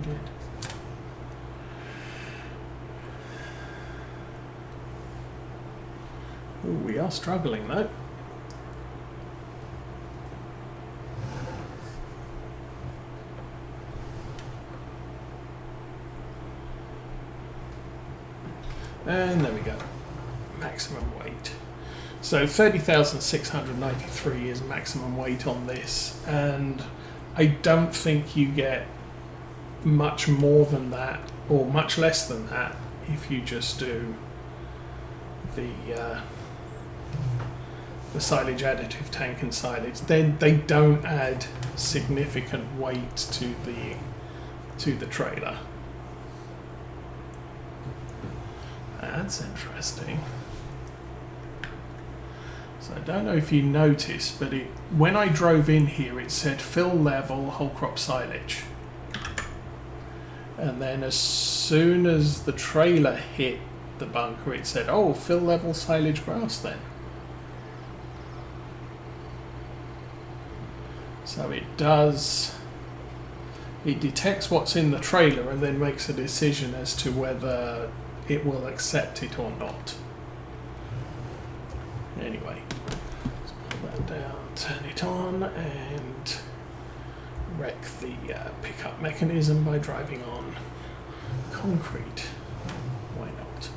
did. Ooh, we are struggling though. And there we go. Maximum weight. So 30,693 is maximum weight on this, and I don't think you get much more than that, or much less than that, if you just do the silage additive tank and silage. Then they don't add significant weight to the trailer. That's interesting. So I don't know if you noticed, but when I drove in here, it said fill level whole crop silage. And then as soon as the trailer hit the bunker, it said, oh, fill level silage grass then. So it detects what's in the trailer and then makes a decision as to whether it will accept it or not. Anyway, let's pull that down, turn it on, and wreck the pickup mechanism by driving on concrete. Why not?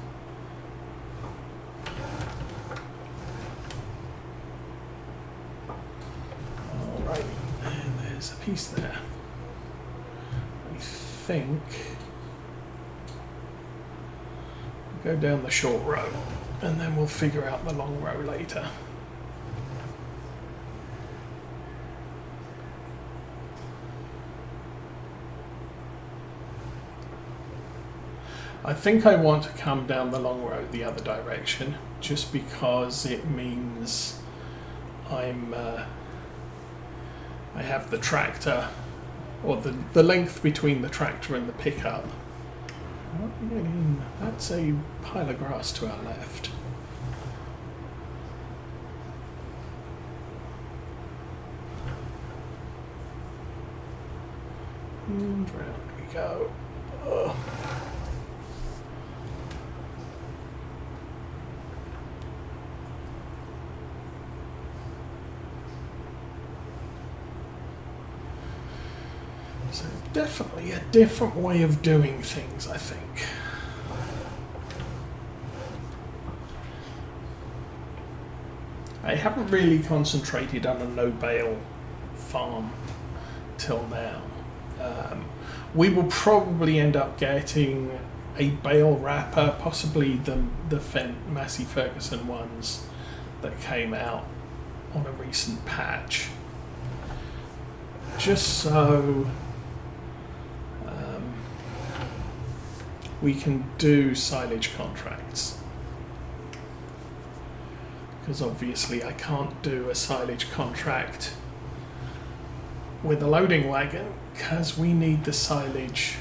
Alright, and there's a piece there. I think we'll go down the short row and then we'll figure out the long row later. I think I want to come down the long road the other direction, just because it means I have the tractor, or the length between the tractor and the pickup. How do we get in? That's a pile of grass to our left. And round we go. Ugh. So definitely a different way of doing things, I think. I haven't really concentrated on a no-bale farm till now. We will probably end up getting a bale wrapper, possibly the Massey Ferguson ones that came out on a recent patch, just so we can do silage contracts. Because obviously I can't do a silage contract with a loading wagon, because we need the silage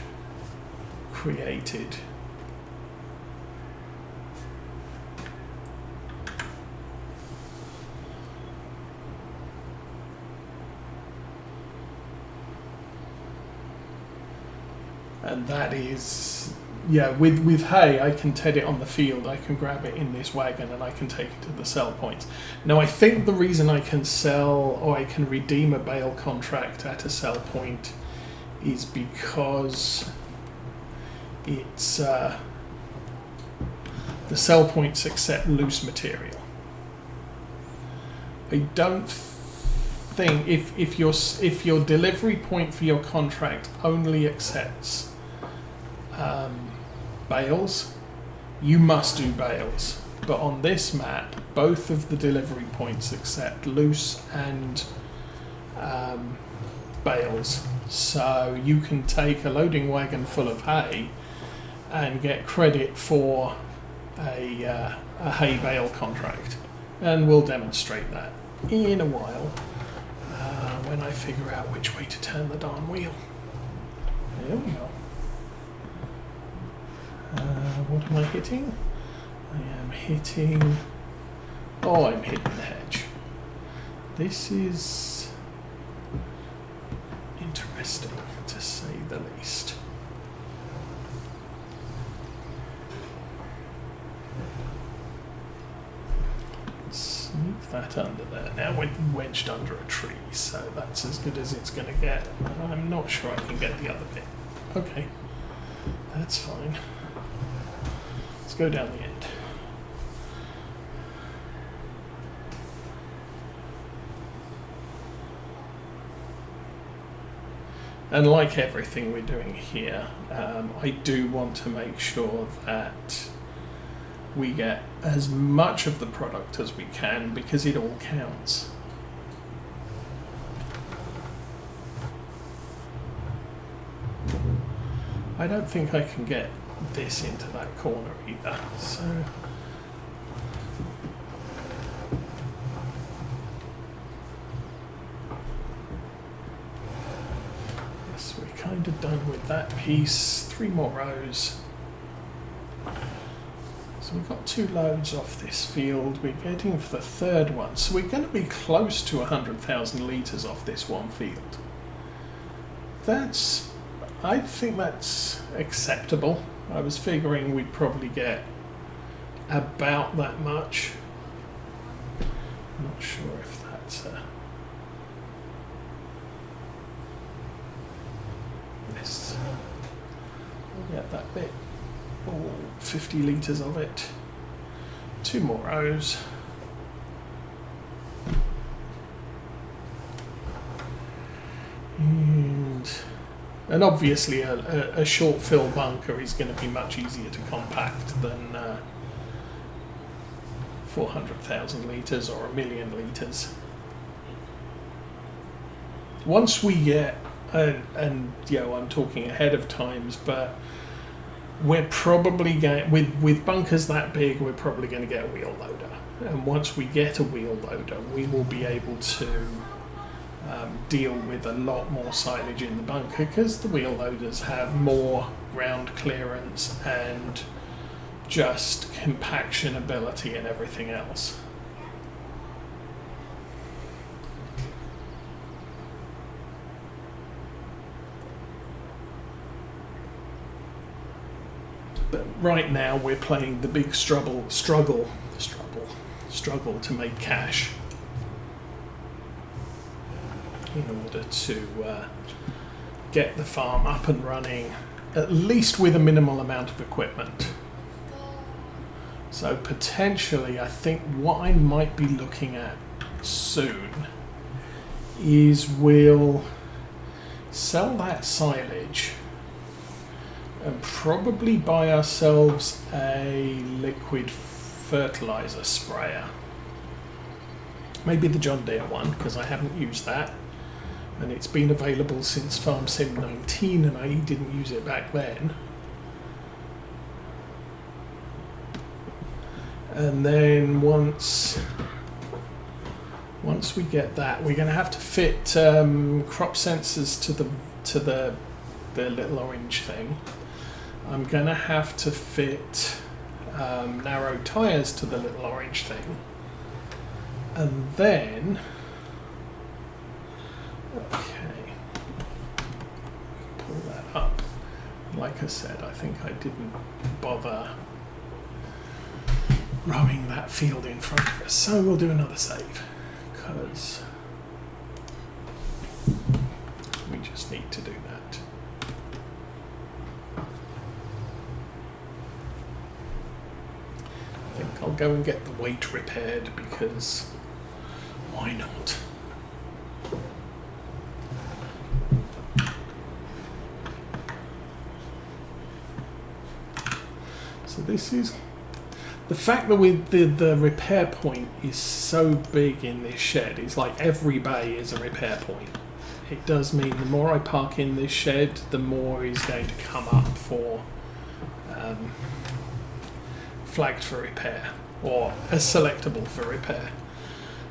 created. And that is, yeah, with hay, I can ted it on the field, I can grab it in this wagon and I can take it to the sell points. Now I think the reason I can sell, or I can redeem a bale contract at a sell point, is because it's the sell points accept loose material. I don't think if your delivery point for your contract only accepts bales, you must do bales. But on this map, both of the delivery points accept loose and bales. So you can take a loading wagon full of hay and get credit for a hay bale contract. And we'll demonstrate that in a while when I figure out which way to turn the darn wheel. There we go. What am I hitting? I am hitting... Oh, I'm hitting the hedge. This is interesting, to say the least. that under there. Now we're wedged under a tree, so that's as good as it's going to get. And I'm not sure I can get the other bit. Okay, that's fine. Let's go down the end. And like everything we're doing here, I do want to make sure that we get as much of the product as we can, because it all counts. I don't think I can get this into that corner either, so... yes, we're kind of done with that piece. 3 more rows. So we've got 2 loads off this field. We're getting for the 3rd one. So we're going to be close to 100,000 litres off this one field. I think that's acceptable. I was figuring we'd probably get about that much. Not sure if that's yes. We'll get that bit. Oh, 50 litres of it. 2 more rows. And obviously a short fill bunker is going to be much easier to compact than 400,000 litres or 1,000,000 litres. Once we get, and you know, I'm talking ahead of times, but we're probably going, with bunkers that big, we're probably going to get a wheel loader. And once we get a wheel loader, we will be able to deal with a lot more silage in the bunker, because the wheel loaders have more ground clearance and just compaction ability and everything else. But right now we're playing the big struggle to make cash in order to get the farm up and running, at least with a minimal amount of equipment. So potentially, I think what I might be looking at soon is we'll sell that silage and probably buy ourselves a liquid fertilizer sprayer. Maybe the John Deere one, because I haven't used that. And it's been available since Farm Sim 19 and I didn't use it back then. And then once we get that, we're going to have to fit crop sensors to the little orange thing. I'm going to have to fit narrow tyres to the little orange thing. And then, okay, pull that up. Like I said, I think I didn't bother rowing that field in front of us, so we'll do another save, because we just need to do that. I think I'll go and get the weight repaired, because why not? So this is the fact that the repair point is so big in this shed. It's like every bay is a repair point. It does mean the more I park in this shed, the more is going to come up for flagged for repair, or as selectable for repair.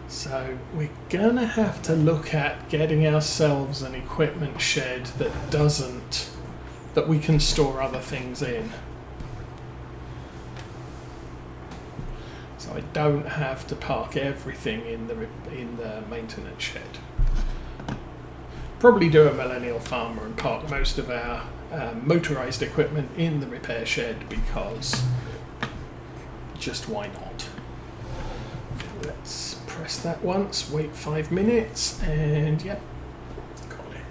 So we're gonna have to look at getting ourselves an equipment shed that we can store other things in. So I don't have to park everything in the maintenance shed. Probably do a millennial farmer and park most of our motorized equipment in the repair shed, because just why not? let's press that once, wait 5 minutes, and yep, got it.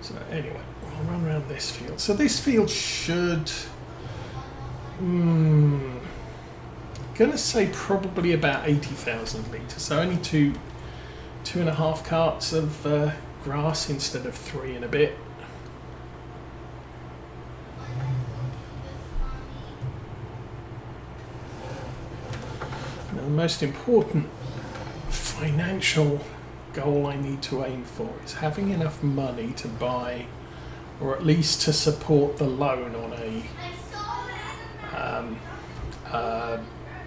So anyway, we'll run around this field. So this field should, gonna say probably about 80,000 litres. So only two and a half carts of grass instead of 3 and a bit. Now the most important financial goal I need to aim for is having enough money to buy, or at least to support the loan on a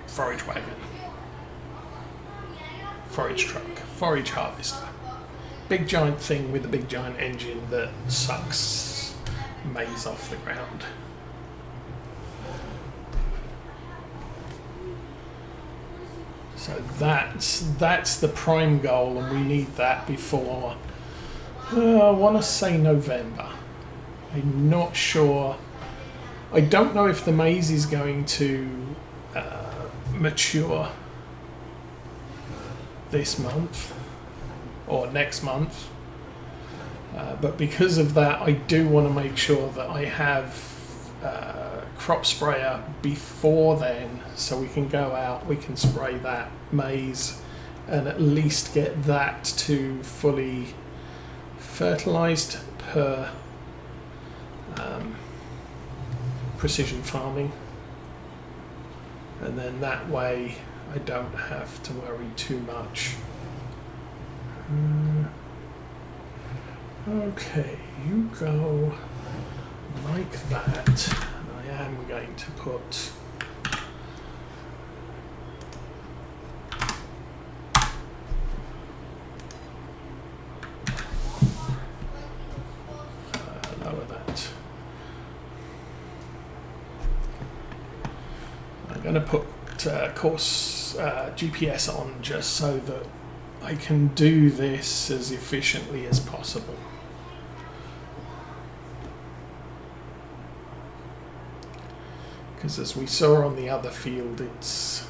forage wagon, forage truck, forage harvester. Big giant thing with a big giant engine that sucks maize off the ground. So that's the prime goal, and we need that before, I want to say November. I'm not sure. I don't know if the maize is going to mature this month or next month, but because of that I do want to make sure that I have crop sprayer before then, so we can go out, we can spray that maize and at least get that to fully fertilized per precision farming, and then that way I don't have to worry too much. Okay, you go like that, and I am going to put lower that. I'm going to put course GPS on just so that I can do this as efficiently as possible. Because as we saw on the other field, it's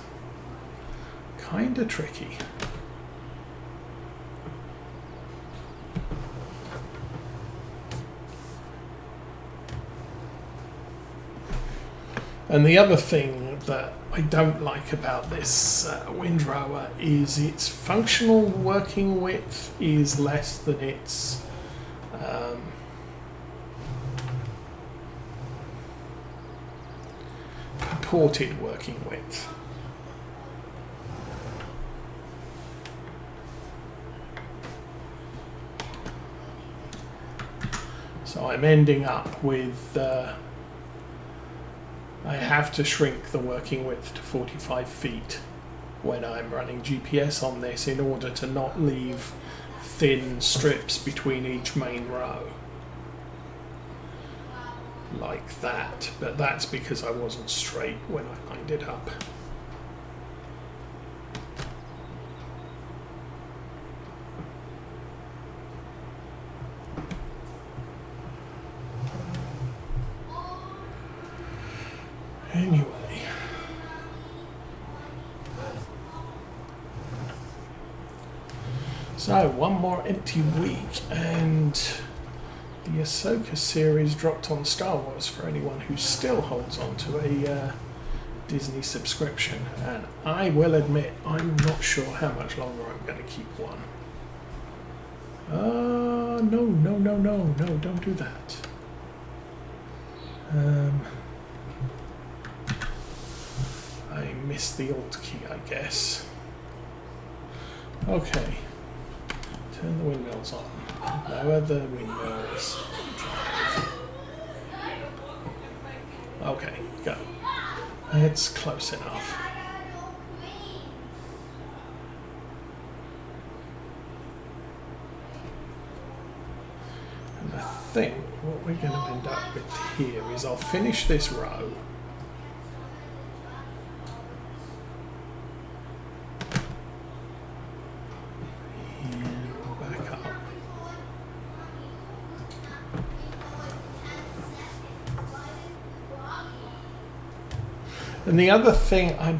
kind of tricky. And the other thing that I don't like about this windrower is its functional working width is less than its purported working width. So I'm ending up with I have to shrink the working width to 45 feet when I'm running GPS on this in order to not leave thin strips between each main row. Like that, but that's because I wasn't straight when I lined it up. Anyway, so one more empty week and the Ahsoka series dropped on Star Wars for anyone who still holds on to a Disney subscription, and I will admit I'm not sure how much longer I'm going to keep one. No, don't do that. I missed the Alt key, I guess. Okay, turn the windmills on. Lower the windmills. Okay, go. It's close enough. And I think what we're going to end up with here is I'll finish this row. And back up. And the other thing I'm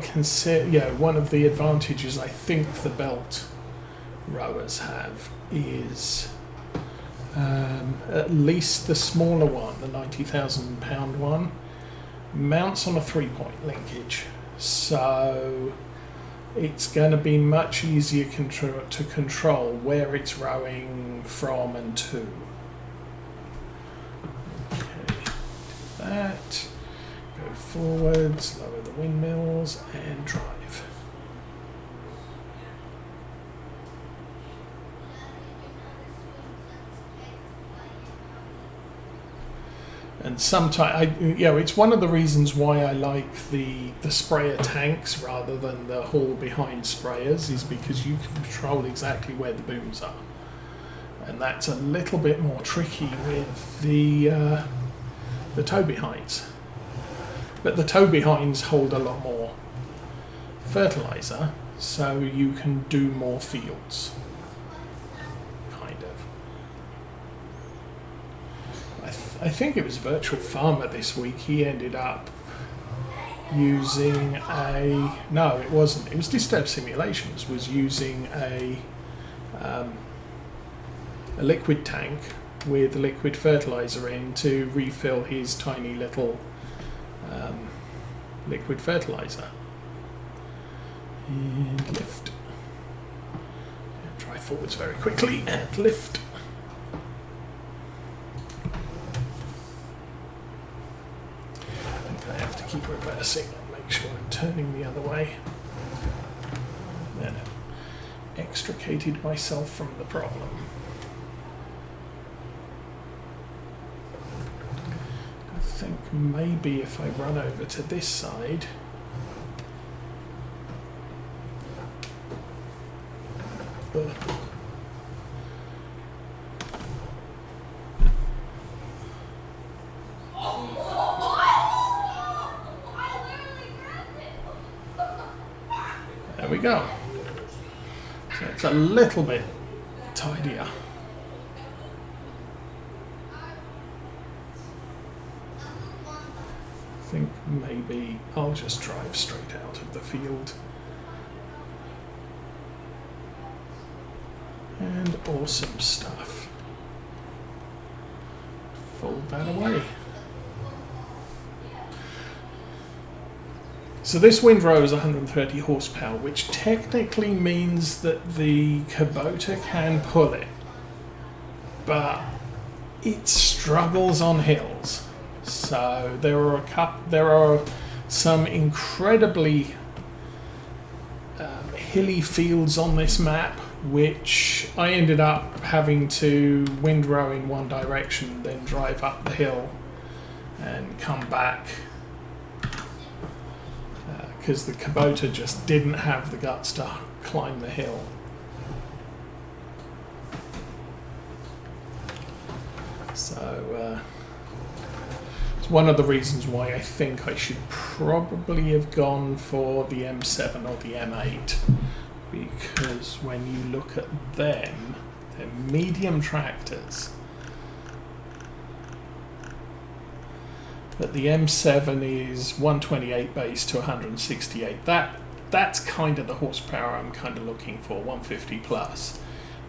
one of the advantages I think the belt rowers have is at least the smaller one, the 90,000 pound one, mounts on a 3-point linkage. So it's going to be much easier to control where it's rowing from and to. Okay, do that. Go forwards, lower the windmills, and drive. And sometimes, it's one of the reasons why I like the sprayer tanks rather than the haul behind sprayers, is because you can control exactly where the booms are, and that's a little bit more tricky with the tow behinds. But the tow behinds hold a lot more fertilizer, so you can do more fields, kind of. I think it was Virtual Farmer this week. He ended up using no, it wasn't. It was Disturbed Simulations. Was using a liquid tank with liquid fertilizer in to refill his tiny little liquid fertilizer. And lift. And drive forwards very quickly and lift. I have to keep reversing and make sure I'm turning the other way. Then I extricated myself from the problem. I think maybe if I run over to this side, there we go. So it's a little bit tidier. I think maybe I'll just drive straight out of the field. And awesome stuff. Fold that away. So this windrow is 130 horsepower, which technically means that the Kubota can pull it, but it struggles on hills. So there are some incredibly hilly fields on this map, which I ended up having to windrow in one direction, then drive up the hill and come back, because the Kubota just didn't have the guts to climb the hill. So it's one of the reasons why I think I should probably have gone for the M7 or the M8, because when you look at them, they're medium tractors. But the M7 is 128 base to 168. That's kind of the horsepower I'm kind of looking for, 150 plus.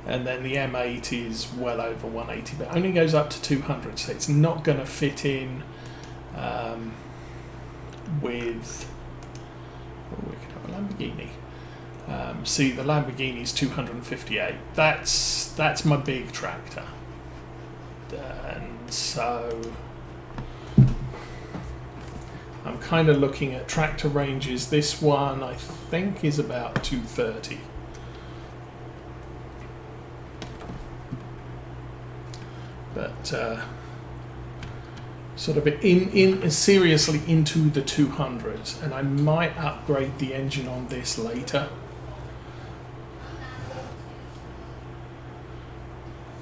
And then the M8 is well over 180, but only goes up to 200, so it's not going to fit in with... Oh, we could have a Lamborghini. See, the Lamborghini's 258. That's my big tractor. And so I'm kind of looking at tractor ranges. This one I think is about 230. But sort of in seriously into the 200s, and I might upgrade the engine on this later.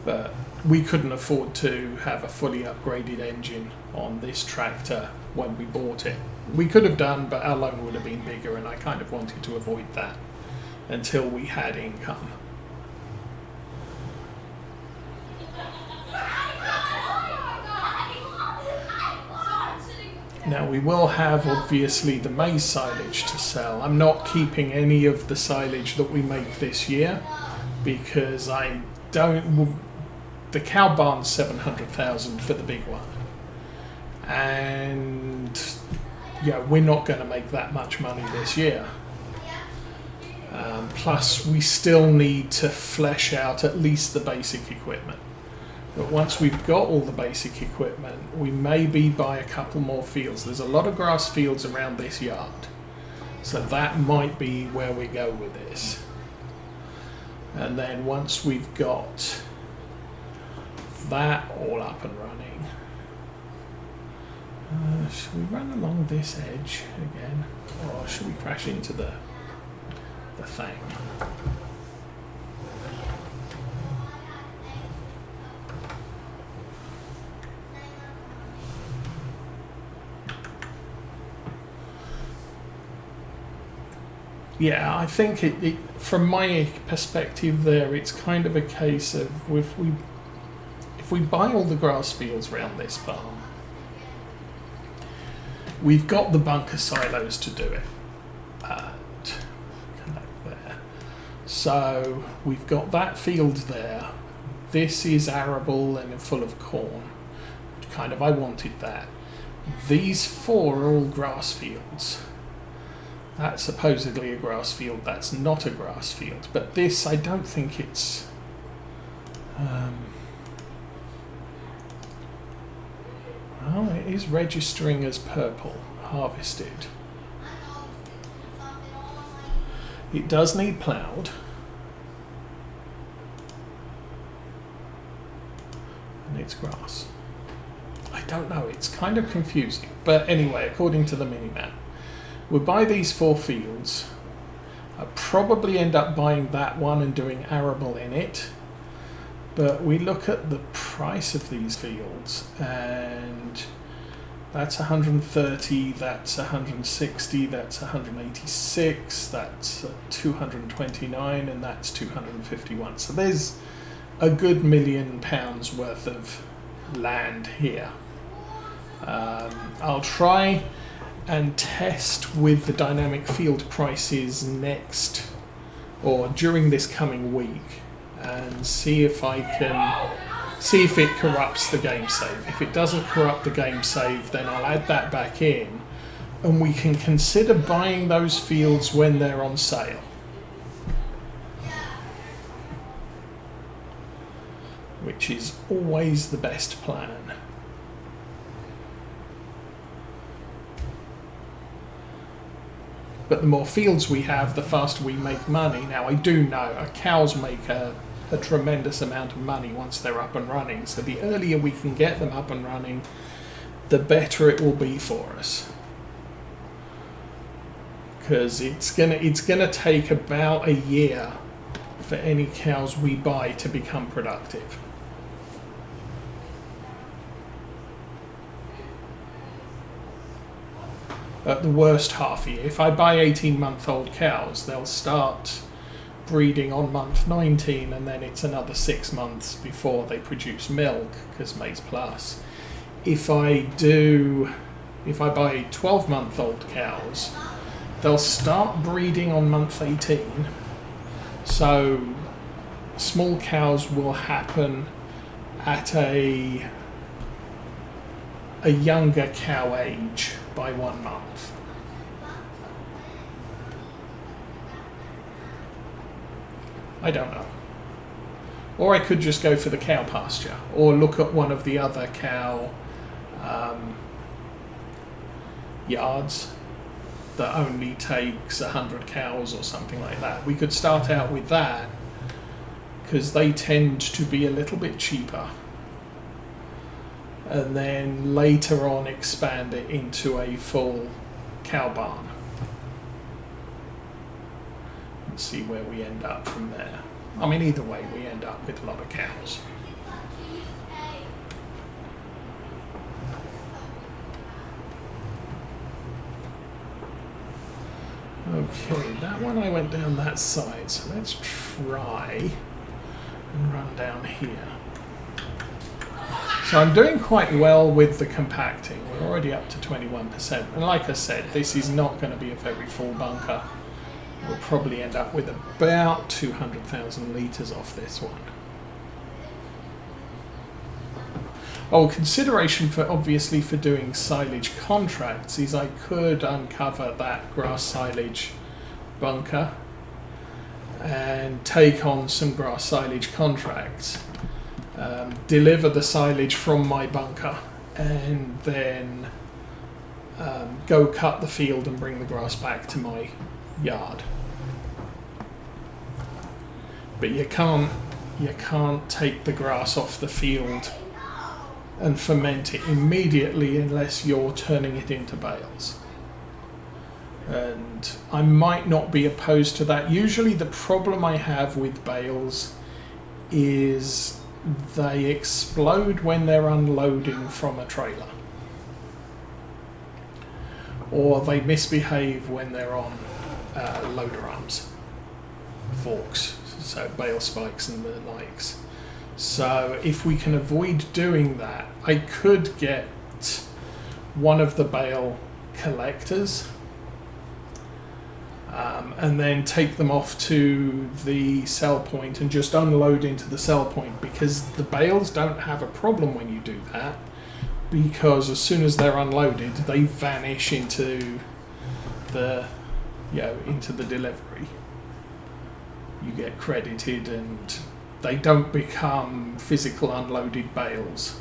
But we couldn't afford to have a fully upgraded engine on this tractor when we bought it. We could have done, but our loan would have been bigger, and I kind of wanted to avoid that until we had income. Now we will have obviously the maize silage to sell. I'm not keeping any of the silage that we make this year because I don't. The cow barn's 700,000 for the big one, and yeah, we're not going to make that much money this year. Plus, we still need to flesh out at least the basic equipment. But once we've got all the basic equipment, we maybe buy a couple more fields. There's a lot of grass fields around this yard, so that might be where we go with this. And then once we've got that all up and running, should we run along this edge again, or should we crash into the thing? Yeah, I think it from my perspective there, it's kind of a case of if we buy all the grass fields around this farm, we've got the bunker silos to do it. Connect there. So we've got that field there. This is arable and full of corn. Kind of, I wanted that. These four are all grass fields. That's supposedly a grass field, that's not a grass field. But this, I don't think it's... well, it is registering as purple, harvested. It does need ploughed. And it's grass. I don't know, it's kind of confusing. But anyway, according to the mini-map, we'll buy these four fields. I'll probably end up buying that one and doing arable in it. But we look at the price of these fields, and that's 130, that's 160, that's 186, that's 229, and that's 251. So there's a good £1 million worth of land here. I'll try and test with the dynamic field prices next or during this coming week and see if I can see if it corrupts the game save. If it doesn't corrupt the game save, then I'll add that back in and we can consider buying those fields when they're on sale. Which is always the best plan. But the more fields we have, the faster we make money. Now, I do know cows make a tremendous amount of money once they're up and running. So the earlier we can get them up and running, the better it will be for us. Because it's gonna take about a year for any cows we buy to become productive. At the worst half year. If I buy 18-month-old cows, they'll start breeding on month 19 and then it's another 6 months before they produce milk because maize plus. If I buy 12-month-old cows, they'll start breeding on month 18. So small cows will happen at a younger cow age by 1 month. I don't know. Or I could just go for the cow pasture or look at one of the other cow yards that only takes 100 cows or something like that. We could start out with that because they tend to be a little bit cheaper. And then later on expand it into a full cow barn and see where we end up from there. I mean, either way, we end up with a lot of cows. Okay, that one I went down that side, so let's try and run down here. So I'm doing quite well with the compacting. We're already up to 21%. And like I said, this is not going to be a very full bunker. We'll probably end up with about 200,000 litres off this one. Oh, consideration for obviously for doing silage contracts is I could uncover that grass silage bunker and take on some grass silage contracts, deliver the silage from my bunker, and then go cut the field and bring the grass back to my yard. But you can't take the grass off the field and ferment it immediately unless you're turning it into bales. And I might not be opposed to that. Usually the problem I have with bales is they explode when they're unloading from a trailer, or they misbehave when they're on loader arms, forks, so bale spikes and the likes. So if we can avoid doing that, I could get one of the bale collectors and then take them off to the sell point and just unload into the sell point, because the bales don't have a problem when you do that, because as soon as they're unloaded they vanish into the into the delivery. You get credited and they don't become physical unloaded bales.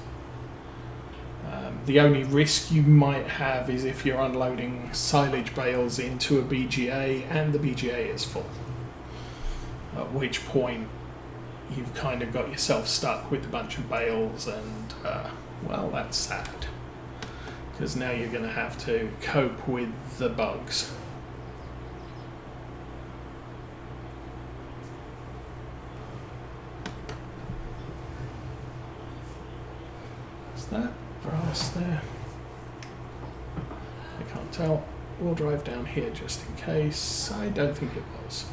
The only risk you might have is if you're unloading silage bales into a BGA and the BGA is full, at which point you've kind of got yourself stuck with a bunch of bales, and well, that's sad, because now you're going to have to cope with the bugs. Is that grass there? I can't tell. We'll drive down here just in case. I don't think it was.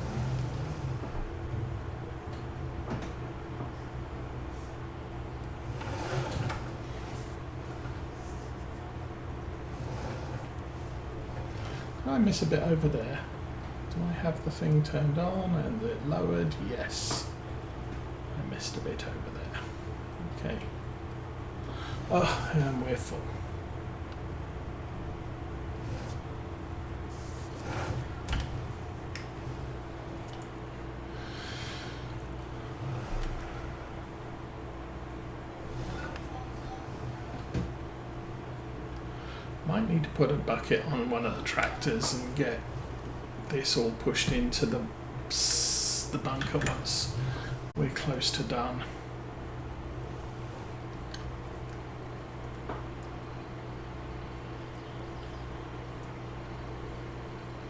Did I miss a bit over there? Do I have the thing turned on and it lowered? Yes. I missed a bit over there. Okay. Oh, and we're full. Might need to put a bucket on one of the tractors and get this all pushed into the bunker once we're close to done.